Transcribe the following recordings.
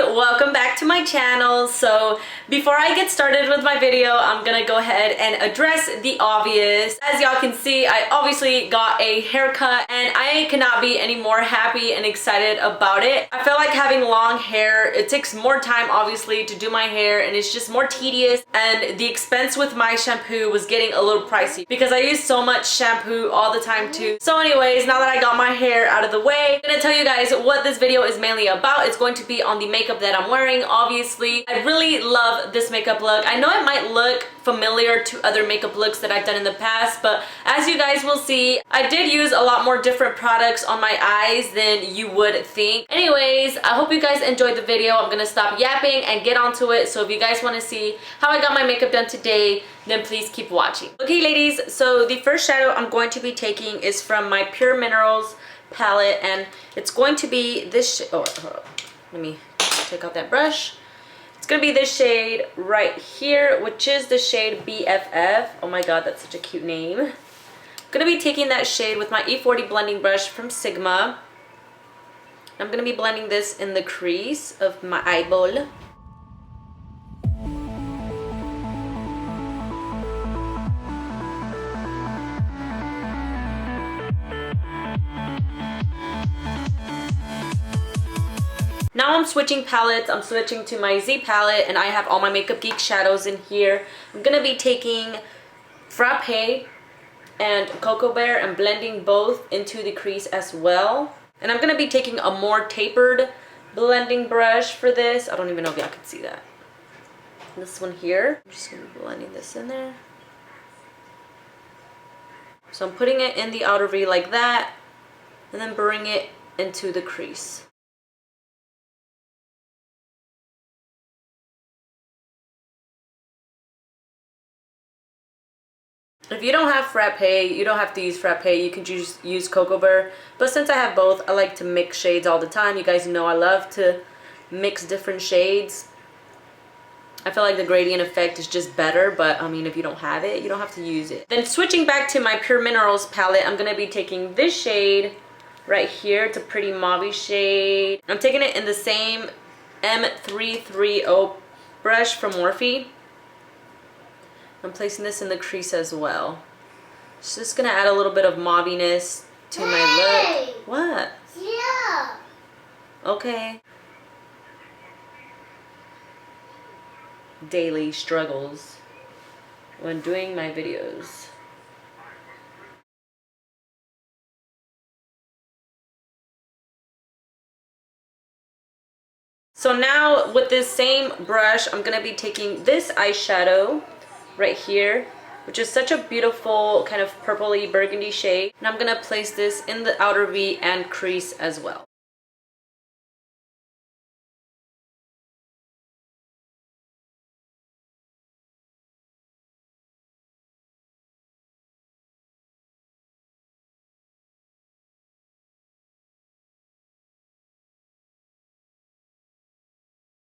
welcome back to my channel. So before I get started with my video, I'm gonna go ahead and address the obvious. As y'all can see, I obviously got a haircut and I cannot be any more happy and excited about it. I feel like having long hair, it takes more time obviously to do my hair and it's just more tedious, and the expense with my shampoo was getting a little pricey because I use so much shampoo all the time too. So anyways, now that I got my hair out of the way, I'm gonna tell you guys what this video is mainly about. It's going to be on the makeup that I'm wearing. Obviously, I really love this makeup look. I know it might look familiar to other makeup looks that I've done in the past, but as you guys will see, I did use a lot more different products on my eyes than you would think. Anyways, I hope you guys enjoyed the video. I'm gonna stop yapping and get onto it. So if you guys want to see how I got my makeup done today, then please keep watching. Okay ladies, so the first shadow I'm going to be taking is from my Pure Minerals palette, and it's going to be this let me take out that brush. It's gonna be this shade right here, which is the shade BFF. Oh my god, that's such a cute name. I'm gonna be taking that shade with my E40 blending brush from Sigma. I'm gonna be blending this in the crease of my eyeball. Now I'm switching palettes. I'm switching to my Z palette and I have all my Makeup Geek shadows in here. I'm going to be taking Frapee and Cocoa Bear and blending both into the crease as well. And I'm going to be taking a more tapered blending brush for this. I don't even know if y'all can see that. This one here. I'm just going to be blending this in there. So I'm putting it in the outer V like that and then bring it into the crease. If you don't have Frapee, you don't have to use Frapee. You can just use Cocoa Bear. But since I have both, I like to mix shades all the time. You guys know I love to mix different shades. I feel like the gradient effect is just better, but I mean, if you don't have it, you don't have to use it. Then switching back to my Pure Minerals palette, I'm going to be taking this shade right here. It's a pretty Mauvy shade. I'm taking it in the same M330 brush from Morphe. I'm placing this in the crease as well. It's just gonna add a little bit of mauviness to my look. What? Yeah. Okay. Daily struggles when doing my videos. So now with this same brush, I'm gonna be taking this eyeshadow right here, which is such a beautiful kind of purpley burgundy shade, and I'm gonna place this in the outer V and crease as well.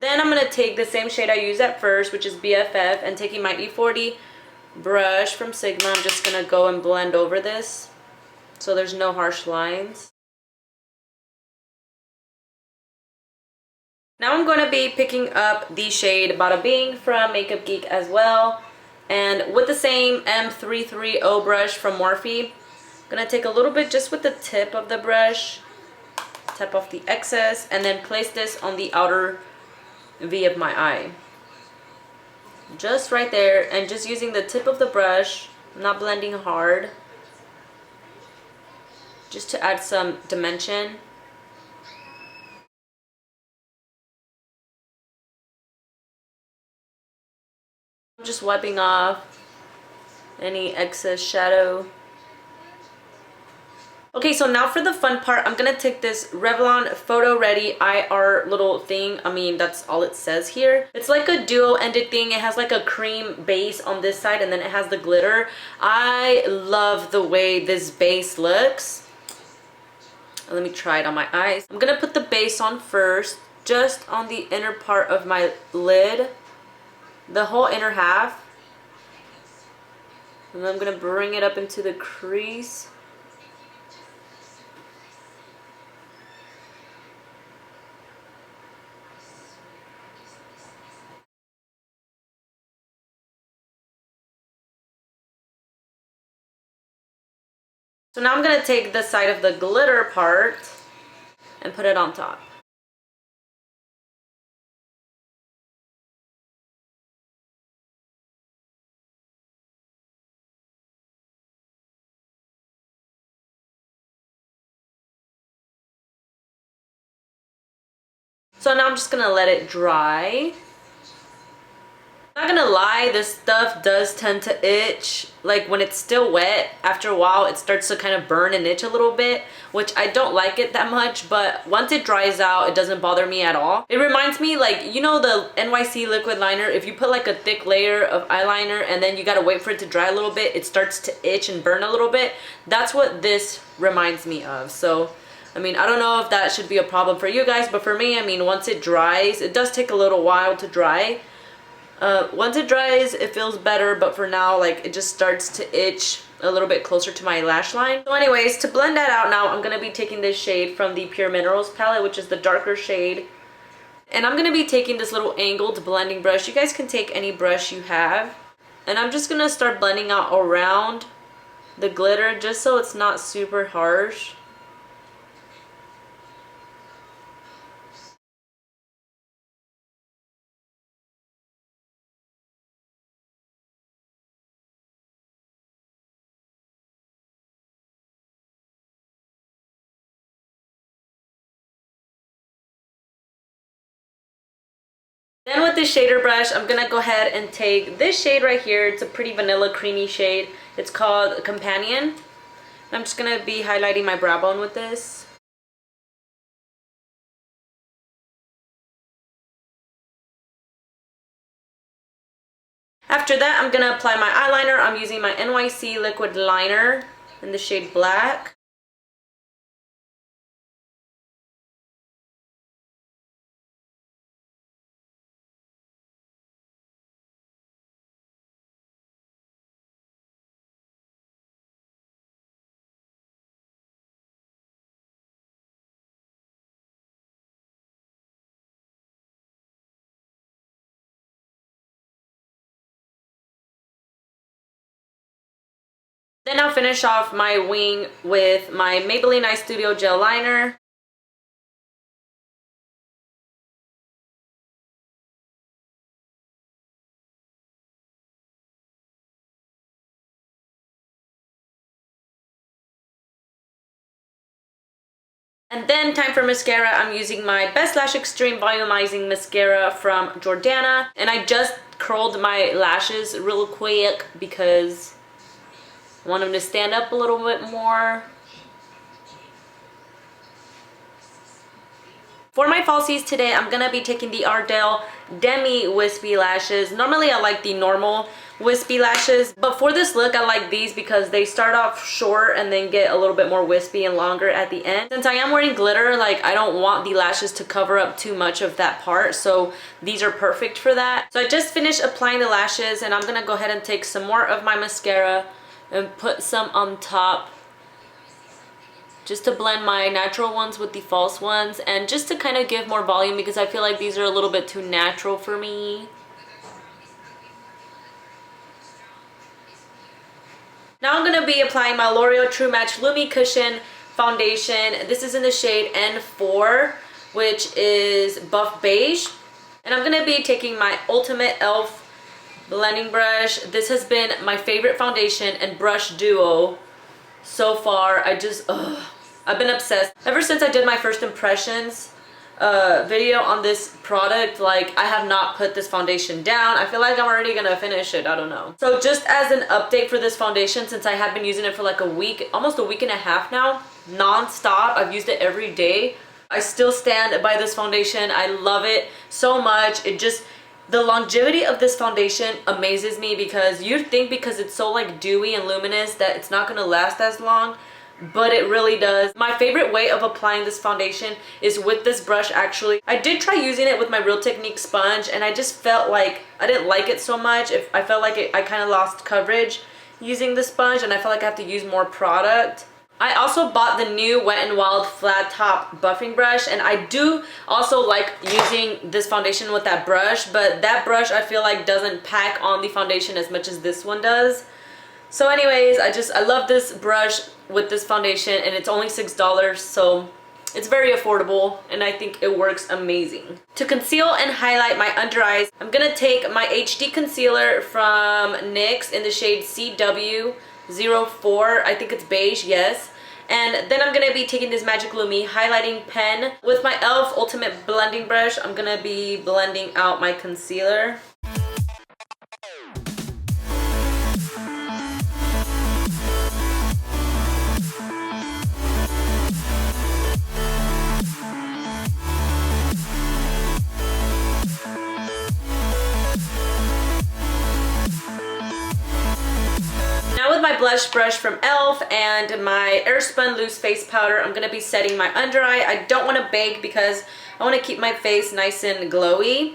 Then I'm gonna take the same shade I used at first, which is BFF, and taking my E40 brush from Sigma, I'm just gonna go and blend over this so there's no harsh lines. Now I'm gonna be picking up the shade Bada from Makeup Geek as well, and with the same M330 brush from Morphe, I'm gonna take a little bit just with the tip of the brush, tap off the excess, and then place this on the outer V of my eye, just right there, and just using the tip of the brush, not blending hard, just to add some dimension. I'm just wiping off any excess shadow. Okay, so now for the fun part, I'm gonna take this Revlon Photo Ready IR little thing. I mean, that's all it says here. It's like a dual-ended thing. It has like a cream base on this side and then it has the glitter. I love the way this base looks. Let me try it on my eyes. I'm gonna put the base on first, just on the inner part of my lid, the whole inner half. And then I'm gonna bring it up into the crease. So now I'm going to take the side of the glitter part and put it on top. So now I'm just gonna let it dry. Not gonna lie, this stuff does tend to itch. Like when it's still wet, after a while it starts to kind of burn and itch a little bit, which I don't like it that much, but once it dries out, it doesn't bother me at all. It reminds me, like, you know the NYC liquid liner, if you put like a thick layer of eyeliner and then you gotta wait for it to dry a little bit, it starts to itch and burn a little bit. That's what this reminds me of. So I mean, I don't know if that should be a problem for you guys, but for me, I mean, once it dries, it does take a little while to dry. Once it dries, it feels better, but for now, like, it just starts to itch a little bit closer to my lash line. So anyways, to blend that out now, I'm going to be taking this shade from the Pure Minerals palette, which is the darker shade. And I'm going to be taking this little angled blending brush. You guys can take any brush you have. And I'm just going to start blending out around the glitter, just so it's not super harsh. Then with this shader brush, I'm going to go ahead and take this shade right here. It's a pretty vanilla creamy shade. It's called Companion. I'm just going to be highlighting my brow bone with this. After that, I'm going to apply my eyeliner. I'm using my NYC liquid liner in the shade Black. Then I'll finish off my wing with my Maybelline Eye Studio Gel Liner. And then time for mascara. I'm using my Best Lash Extreme Volumizing Mascara from Jordana. And I just curled my lashes real quick because I want them to stand up a little bit more. For my falsies today, I'm going to be taking the Ardell Demi Wispy lashes. Normally I like the normal wispy lashes, but for this look I like these because they start off short and then get a little bit more wispy and longer at the end. Since I am wearing glitter, like, I don't want the lashes to cover up too much of that part, so these are perfect for that. So I just finished applying the lashes and I'm going to go ahead and take some more of my mascara and put some on top, just to blend my natural ones with the false ones and just to kind of give more volume because I feel like these are a little bit too natural for me. Now I'm going to be applying my L'Oreal Truematch Lumi Cushion Foundation. This is in the shade N4, which is Buff Beige. And I'm going to be taking my Ultimate e.l.f. blending brush. This has been my favorite foundation and brush duo so far. I've been obsessed. Ever since I did my first impressions video on this product, like, I have not put this foundation down. I feel like I'm already gonna finish it. I don't know. So just as an update for this foundation, since I have been using it for like a week, almost a week and a half now, non-stop, I've used it every day. I still stand by this foundation. I love it so much. The longevity of this foundation amazes me because you'd think because it's so like dewy and luminous that it's not going to last as long, but it really does. My favorite way of applying this foundation is with this brush actually. I did try using it with my Real Technique sponge and I just felt like I didn't like it so much. I felt like I kind of lost coverage using the sponge and I felt like I have to use more product. I also bought the new Wet n Wild flat top buffing brush and I do also like using this foundation with that brush, but that brush I feel like doesn't pack on the foundation as much as this one does. So anyways, I love this brush with this foundation, and it's only $6, so it's very affordable, and I think it works amazing. To conceal and highlight my under eyes, I'm gonna take my HD concealer from NYX in the shade CW04. I think it's beige, yes. And then I'm gonna be taking this Magic Lumi highlighting pen. With my e.l.f. Ultimate Blending Brush, I'm gonna be blending out my concealer. With my blush brush from e.l.f. and my Airspun loose face powder, I'm gonna be setting my under eye. I don't want to bake because I want to keep my face nice and glowy.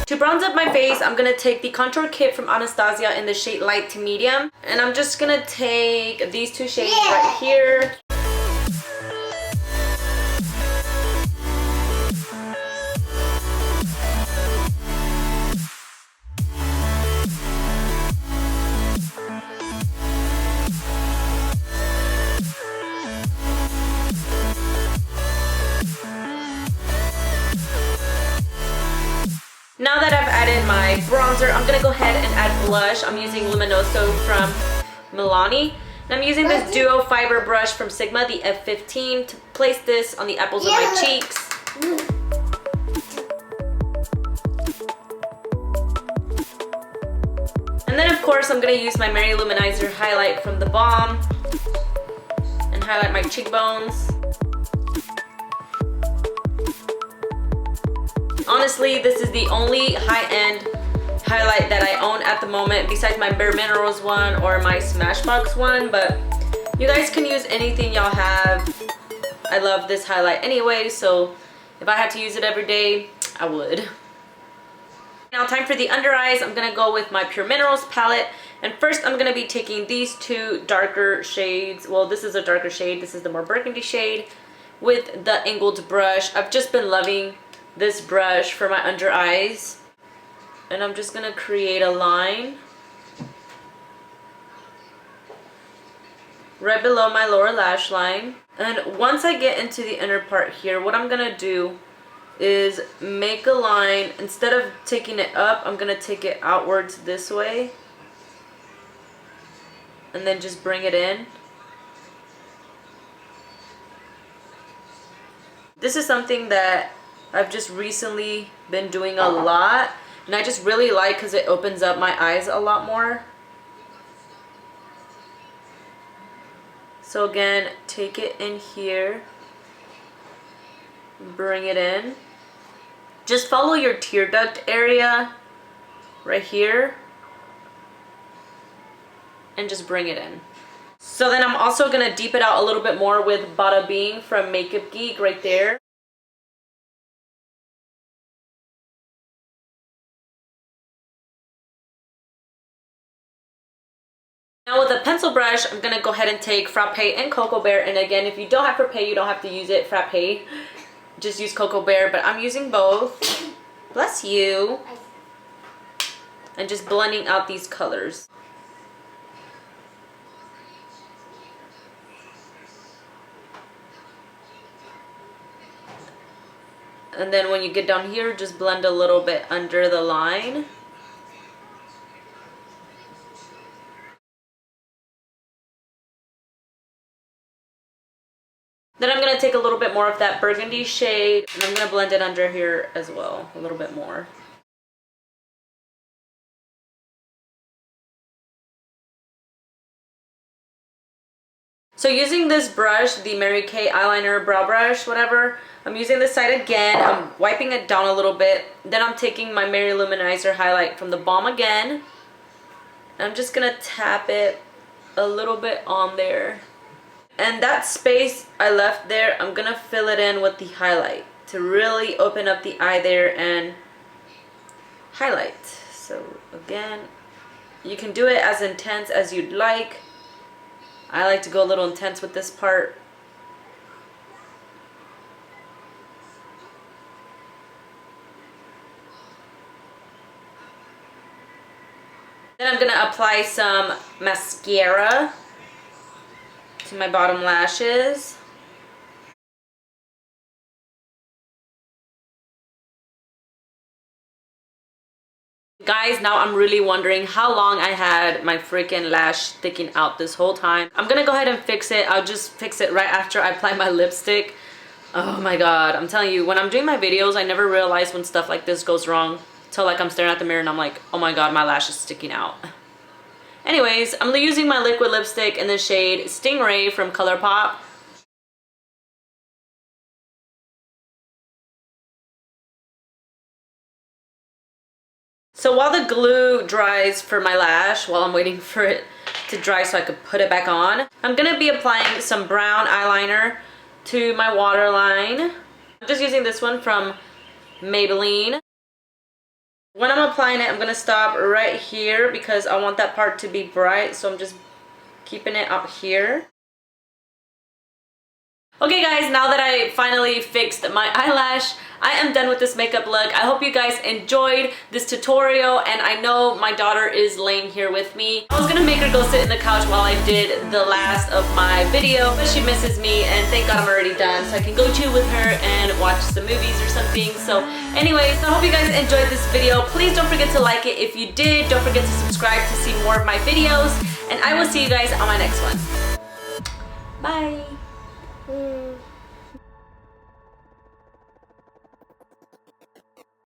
To bronze up my face, I'm gonna take the contour kit from Anastasia in the shade light to medium, and I'm just gonna take these two shades right here. Now that I've added my bronzer, I'm going to go ahead and add blush. I'm using Luminoso from Milani. And I'm using this Duo Fiber brush from Sigma, the F15, to place this on the apples of my cheeks. And then of course I'm going to use my Mary Luminizer highlight from the Balm and highlight my cheekbones. Honestly, this is the only high-end highlight that I own at the moment, besides my Bare Minerals one or my Smashbox one, but you guys can use anything y'all have. I love this highlight anyway, so if I had to use it every day, I would. Now time for the under eyes. I'm going to go with my Pure Minerals palette, and first I'm going to be taking these two darker shades. Well, this is a darker shade. This is the more burgundy shade with the angled brush. I've just been loving this brush for my under eyes, and I'm just gonna create a line right below my lower lash line. And once I get into the inner part here, what I'm gonna do is make a line. Instead of taking it up, I'm gonna take it outwards this way and then just bring it in. This is something that I've just recently been doing a lot, and I just really like because it opens up my eyes a lot more. So again, take it in here, bring it in. Just follow your tear duct area right here and just bring it in. So then I'm also going to deep it out a little bit more with Bada Bing from Makeup Geek right there. Now with a pencil brush, I'm going to go ahead and take Frapee and Cocoa Bear. And again, if you don't have Frapee, you don't have to use it. Frapee, just use Cocoa Bear, but I'm using both. Bless you. And just blending out these colors. And then when you get down here, just blend a little bit under the line. Then I'm going to take a little bit more of that burgundy shade, and I'm going to blend it under here as well, a little bit more. So using this brush, the Mary Kay eyeliner brow brush, whatever, I'm using this side again. I'm wiping it down a little bit. Then I'm taking my Mary Luminizer highlight from the Balm again. I'm just going to tap it a little bit on there. And that space I left there, I'm going to fill it in with the highlight to really open up the eye there and highlight. So again, you can do it as intense as you'd like. I like to go a little intense with this part. Then I'm gonna apply some mascara to my bottom lashes. Guys, now I'm really wondering how long I had my freaking lash sticking out this whole time. I'm gonna go ahead and fix it. I'll just fix it right after I apply my lipstick. Oh my god, I'm telling you, when I'm doing my videos, I never realize when stuff like this goes wrong. Till like I'm staring at the mirror and I'm like, oh my god, my lash is sticking out. Anyways, I'm using my liquid lipstick in the shade StingRaye from Colourpop. So while the glue dries for my lash, while I'm waiting for it to dry so I could put it back on, I'm gonna be applying some brown eyeliner to my waterline. I'm just using this one from Maybelline. When I'm applying it, I'm gonna stop right here because I want that part to be bright, so I'm just keeping it out here. Okay guys, now that I finally fixed my eyelash, I am done with this makeup look. I hope you guys enjoyed this tutorial, and I know my daughter is laying here with me. I was gonna make her go sit in the couch while I did the last of my video, but she misses me, and thank God I'm already done, so I can go chill with her and watch some movies or something. So anyways, I hope you guys enjoyed this video. Please don't forget to like it if you did. Don't forget to subscribe to see more of my videos, and I will see you guys on my next one. Bye!